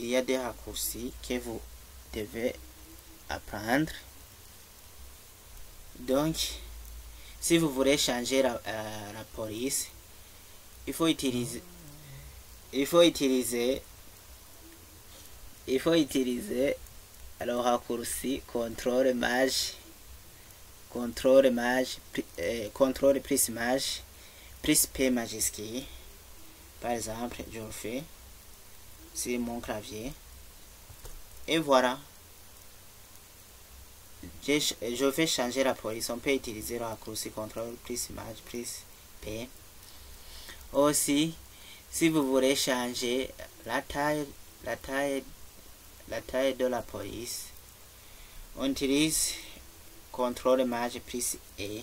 il y a des raccourcis que vous devez apprendre. Donc, si vous voulez changer la police, il faut utiliser le raccourci contrôle plus maj plus P majuscule. Par exemple, je le fais sur mon clavier et voilà, je vais changer la police. On peut utiliser le raccourci contrôle plus maj plus P. Aussi, si vous voulez changer la taille de la police, on utilise contrôle maj plus E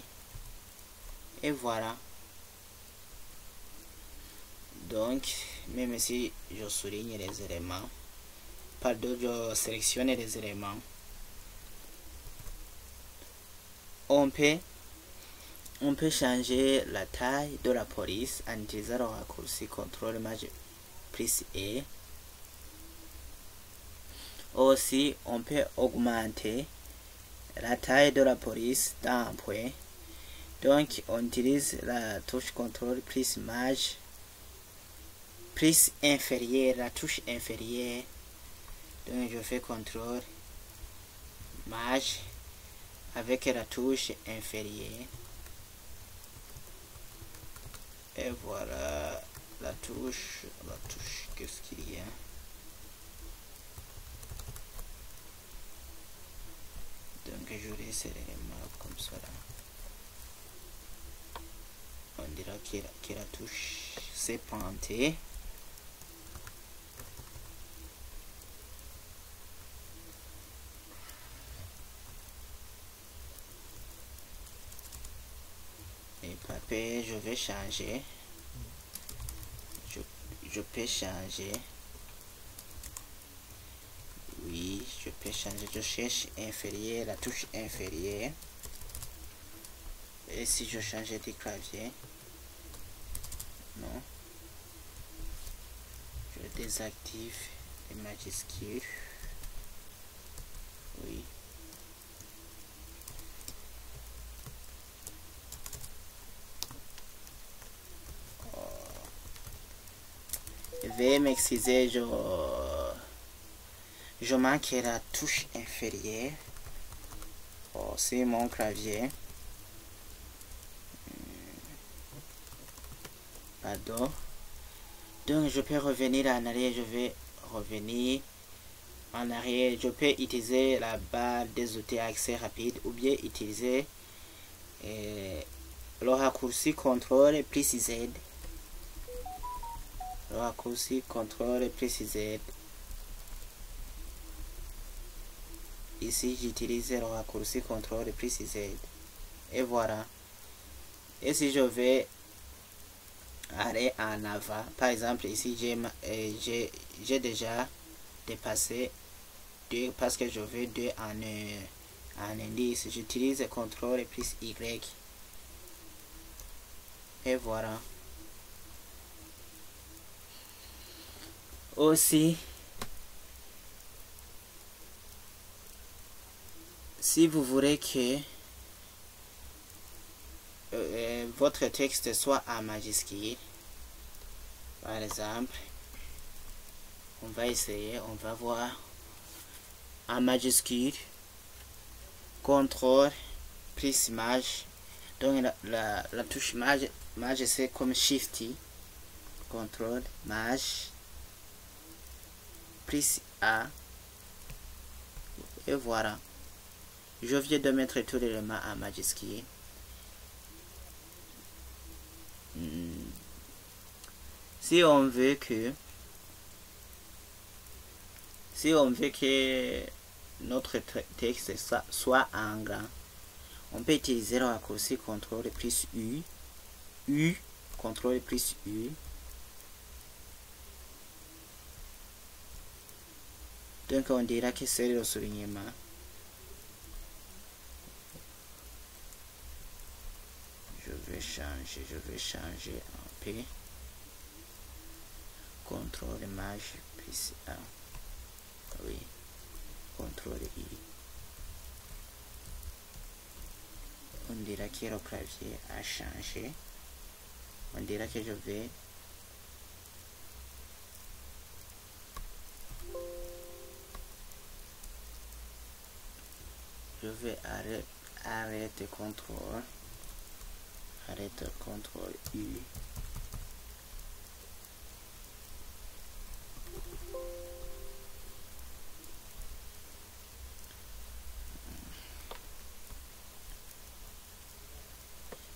et voilà. Donc, même si je souligne les éléments, pardon, je sélectionne les éléments, on peut changer la taille de la police en utilisant le raccourci contrôle maj plus E. Aussi, on peut augmenter la taille de la police d'un point. Donc, on utilise la touche contrôle plus maj plus inférieur, la touche inférieure. Donc, je fais contrôle maj avec la touche inférieure. Et voilà la touche, qu'est-ce qu'il y a? Donc je laisse l'élément comme ça là. On dira que la touche s'est pointée. Et papier, je vais changer. Je peux changer. Oui, je peux changer. Je cherche inférieur, la touche inférieure. Et si je change de clavier, non, je désactive les majuscules. Oui. Veuillez m'excuser, je manque la touche inférieure. Oh, c'est mon clavier. Pardon. Donc je peux revenir en arrière. Je vais revenir en arrière. Je peux utiliser la barre des outils accès rapide ou bien utiliser le raccourci contrôle plus Z. Le raccourci contrôle plus Z. Ici j'utilise le raccourci contrôle plus Z. Et voilà. Et si je vais aller en avant, par exemple ici j'ai déjà dépassé 2 parce que je veux 2 en indice. J'utilise contrôle plus Y. Et voilà. Aussi, si vous voulez que votre texte soit en majuscule, par exemple, on va essayer, on va voir en majuscule, contrôle plus maj. Donc la touche maj c'est comme shifty, contrôle maj plus A, et voilà. Je viens de mettre tous les éléments en majuscule. Si on veut que notre texte soit en grand, on peut utiliser le raccourci contrôle plus U, contrôle plus U. Donc on dira que c'est le soulignement. Je vais changer un peu. Contrôle maj plus A. CTRL I. On dira que le clavier a changé. On dira que je vais arrêter contrôle. Arrête CTRL U.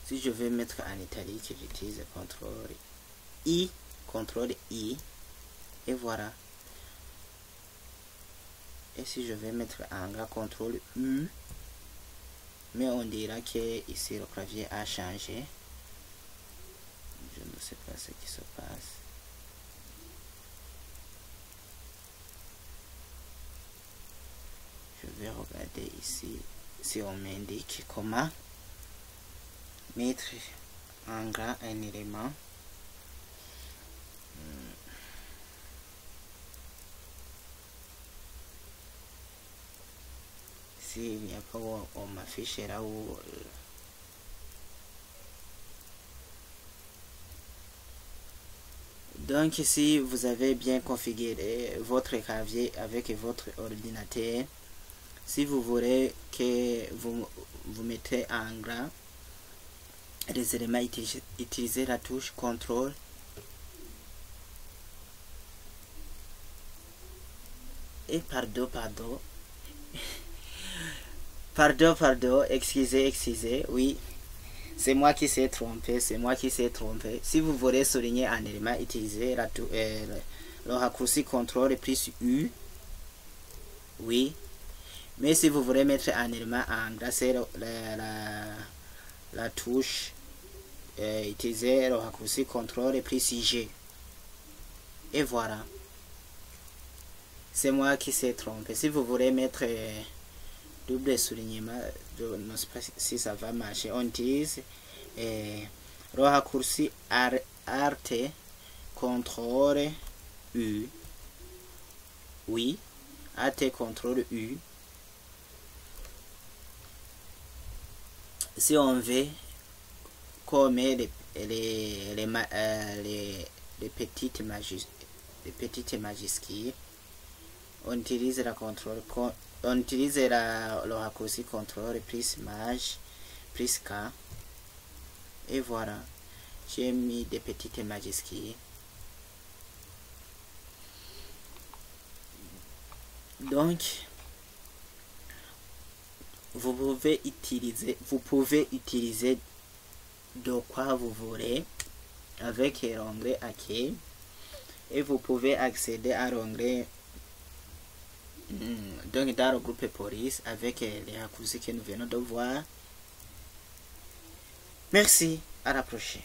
Si je veux mettre en italique, j'utilise CTRL I, et voilà. Et si je vais mettre en gras, CTRL U, mais on dira que ici le clavier a changé. Je ne sais pas ce qui se passe. Je vais regarder ici si on m'indique comment mettre en gras un élément. S'il n'y a pas, on m'affichera où donc si vous avez bien configuré votre clavier avec votre ordinateur, si vous voulez que vous mettez en gras les éléments, utilisez la touche CTRL et pardon, excusez, oui, c'est moi qui s'est trompé, Si vous voulez souligner un élément, utilisez le raccourci CTRL plus U, oui. Mais si vous voulez mettre un élément en gras, c'est la touche, utilisez le raccourci CTRL plus G. Et voilà. C'est moi qui s'est trompé. Si vous voulez mettre double soulignement, je ne sais pas si ça va marcher. On utilise le raccourci Alt CTRL U. Oui, Alt CTRL U. Si on veut comme les petites majuscules, on utilise le raccourci CTRL plus Maj plus K, et voilà, j'ai mis des petites majuscules. Donc vous pouvez utiliser de quoi vous voulez avec l'onglet Accueil, et vous pouvez accéder à l'onglet donc dans le groupe police avec les raccourcis que nous venons de voir. Merci, à la prochaine.